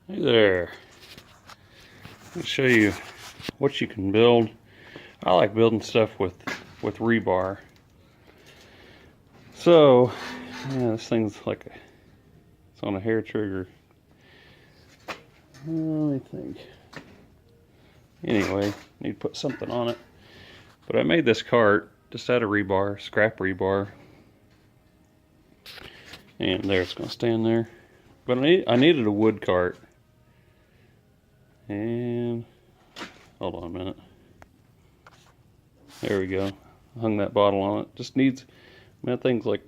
Hey there. I'll show you what you can build. I like building stuff with rebar. So, yeah, this thing's like it's on a hair trigger. Let me think. Anyway, need to put something on it. But I made this cart just out of rebar, scrap rebar. And there, it's gonna stand there. But I needed a wood cart. And hold on a minute. There we go. Hung that bottle on it. Just needs, that thing's like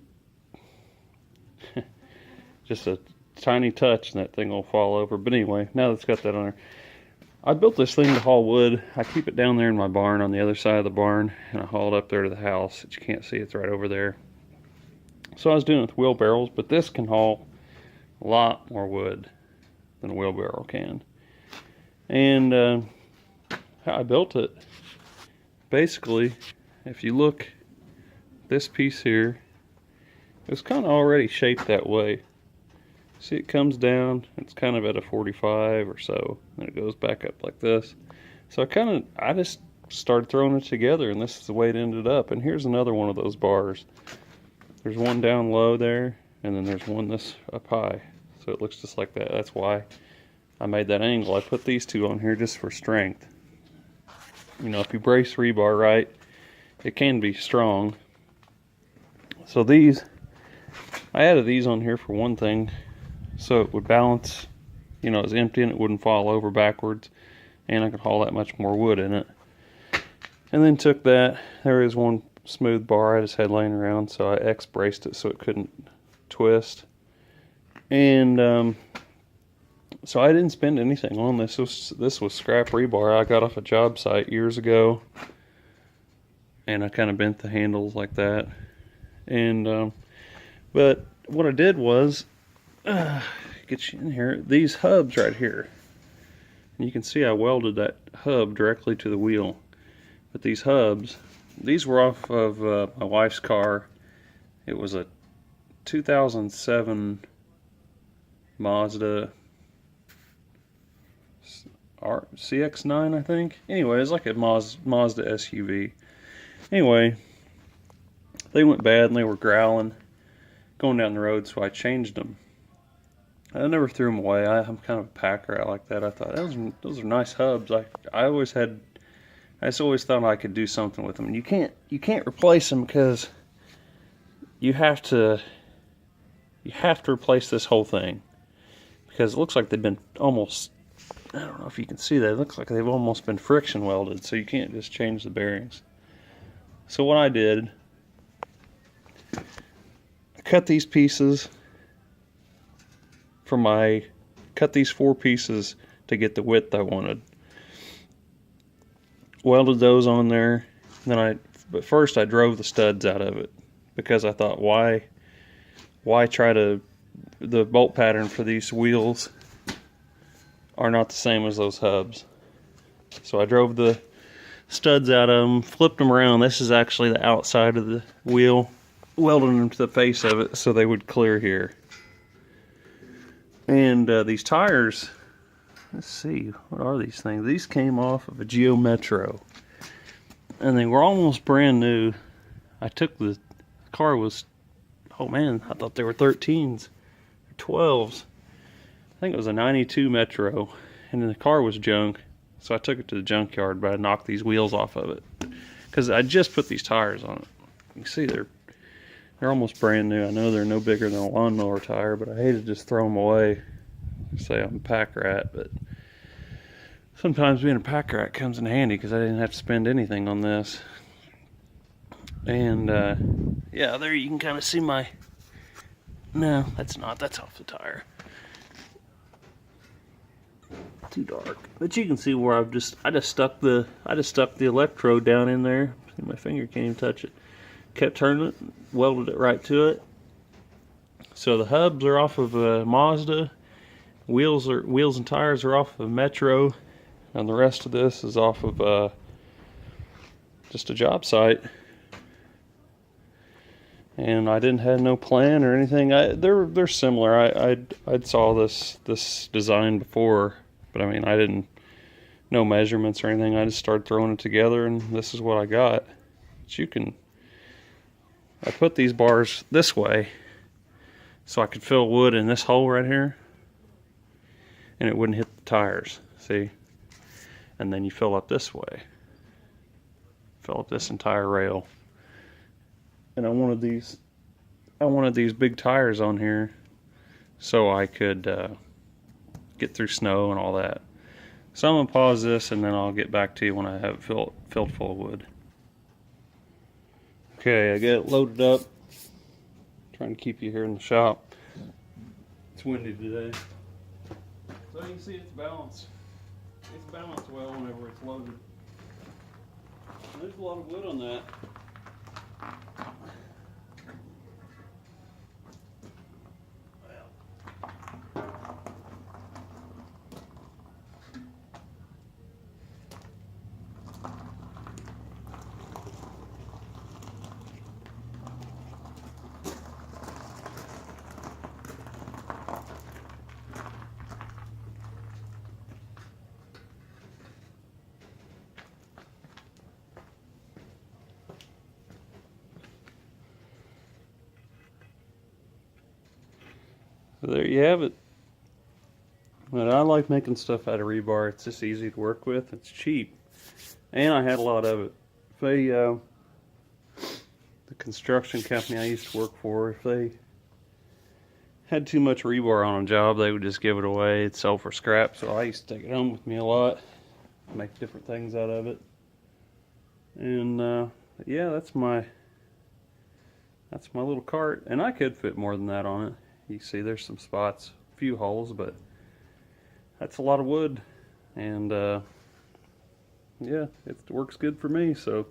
just a tiny touch and that thing will fall over. But anyway, now that it's got that on there, I built this thing to haul wood. I keep it down there in my barn on the other side of the barn, and I haul it up there to the house that you can't see. It's right over there. So I was doing it with wheelbarrows, but this can haul a lot more wood than a wheelbarrow can. And how I built it, basically, if you look, this piece here, it's kind of already shaped that way. See, it comes down, it's kind of at a 45 or so, and it goes back up like this. So I just started throwing it together, and this is the way it ended up. And here's another one of those bars. There's one down low there, and then there's one this up high. So it looks just like that. That's why I made that angle. I put these two on here just for strength. You know, if you brace rebar right, it can be strong. So these, I added these on here for one thing, so it would balance, you know, it was empty and it wouldn't fall over backwards, and I could haul that much more wood in it. And then took that, there is one smooth bar I just had laying around, so I X-braced it so it couldn't twist. And so I didn't spend anything on this. This was scrap rebar I got off a job site years ago, and I kind of bent the handles like that. And but what I did was get you in here, these hubs right here, and you can see I welded that hub directly to the wheel. But these hubs, these were off of my wife's car. It was a 2007 Mazda CX-9, I think. Anyway, it's like a Mazda SUV. Anyway, they went bad and they were growling going down the road, so I changed them. I never threw them away. I'm kind of a packer. I like that. I thought those are nice hubs. I just always thought I could do something with them. You can't replace them because you have to replace this whole thing, because it looks like they've been almost, I don't know if you can see that, it looks like they've almost been friction welded, so you can't just change the bearings. So what I did, I cut these pieces cut these 4 pieces to get the width I wanted. Welded those on there. But first I drove the studs out of it, because I thought, why try to, the bolt pattern for these wheels are not the same as those hubs. So I drove the studs out of them, flipped them around. This is actually the outside of the wheel, welded them to the face of it so they would clear here. And these tires, let's see, what are these things? These came off of a Geo Metro, and they were almost brand new. The car was, oh man, I thought they were 13s, 12s. I think it was a 92 Metro, and the car was junk, so I took it to the junkyard, but I knocked these wheels off of it, because I just put these tires on it. You can see they're almost brand new. I know they're no bigger than a lawnmower tire, but I hate to just throw them away. Say I'm a pack rat, but sometimes being a pack rat comes in handy because I didn't have to spend anything on this. And yeah, there you can kind of see my. No, that's not. That's off the tire. Too dark, but you can see where I just stuck the electrode down in there. See, my finger can't even touch it. Kept turning it, welded it right to it. So the hubs are off of a Mazda, wheels and tires are off of Metro, and the rest of this is off of just a job site. And I didn't have no plan or anything. They're similar. I'd saw this design before, but I mean I didn't know measurements or anything. I just started throwing it together, and this is what I got. But I put these bars this way so I could fill wood in this hole right here, and it wouldn't hit the tires. See, and then you fill up this way, fill up this entire rail. And I wanted these big tires on here so I could get through snow and all that. So I'm gonna pause this and then I'll get back to you when I have it filled full of wood. Okay, I get it loaded up. Trying to keep you here in the shop. It's windy today. So you can see it's balanced. It's balanced well whenever it's loaded. There's a lot of wood on that. So there you have it. But I like making stuff out of rebar. It's just easy to work with. It's cheap. And I had a lot of it. If the construction company I used to work for, if they had too much rebar on a job, they would just give it away. It'd sell for scrap. So I used to take it home with me a lot. Make different things out of it. And yeah, that's my little cart. And I could fit more than that on it. You see there's some spots, a few holes, but that's a lot of wood. And yeah, it works good for me. So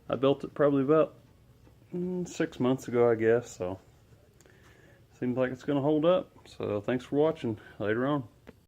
I built it probably about 6 months ago, I guess. So seems like it's going to hold up. So thanks for watching. Later on.